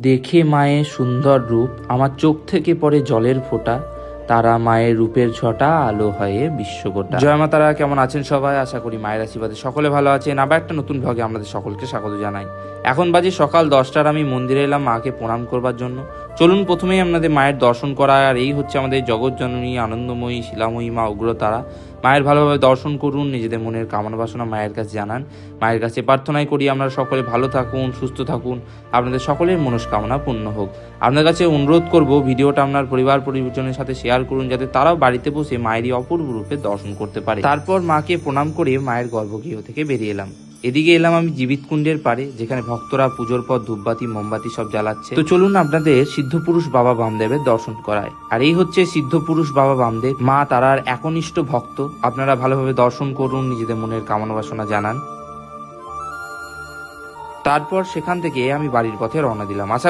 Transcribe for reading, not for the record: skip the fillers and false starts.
দেখে মায়ের সুন্দর রূপ আমার চোখ থেকে পড়ে জলের ফোঁটা, তারা মায়ের রূপের ছটা, আলো হয়ে বিশ্বগোটা। জয় মা তারা, কেমন আছেন সবাই? আশা করি মায়ের আশীর্বাদে সকলে ভালো আছেন। আবার একটা নতুন ভ্লগে আপনাদের সকলকে স্বাগত জানাই। এখন বাজে সকাল 10টার, আমি মন্দিরে এলাম মাকে প্রণাম করবার জন্য। চলুন প্রথমেই আপনাদের মায়ের দর্শন করা। আর এই হচ্ছে আমাদের জগৎ জননী, আনন্দময়ী, শিলাময়ী মা উগ্রতারা। মায়ের ভালোভাবে দর্শন করুন, নিজেদের মনের কামনা বাসনা মায়ের কাছে জানান। মায়ের কাছে প্রার্থনাই করি আপনারা সকলে ভালো থাকুন, সুস্থ থাকুন, আপনাদের সকলের মনস্কামনা পূর্ণ হোক। আপনার কাছে অনুরোধ করব, ভিডিওটা আপনার পরিবার পরিজনের সাথে শেয়ার করুন, যাতে তারাও বাড়িতে বসে মায়েরই অপূর্ব রূপে দর্শন করতে পারে। তারপর মাকে প্রণাম করে মায়ের গর্ভগৃহ থেকে বেরিয়ে এলাম। এদিকে এলাম আমি জীবিত কুণ্ডের পারে, যেখানে ভক্তরা পুজোর পর ধূপবাতি মোমবাতি সব জ্বালাচ্ছে। তো চলুন আপনাদের সিদ্ধপুরুষ বাবা বামদেবের দর্শন করায়। আর এই হচ্ছে সিদ্ধপুরুষ বাবা বামদেব, মা তারার একনিষ্ঠ ভক্ত। আপনারা ভালোভাবে দর্শন করুন, নিজেদের মনের কামনা বাসনা জানান। তারপর সেখান থেকে আমি বাড়ির পথে রওনা দিলাম।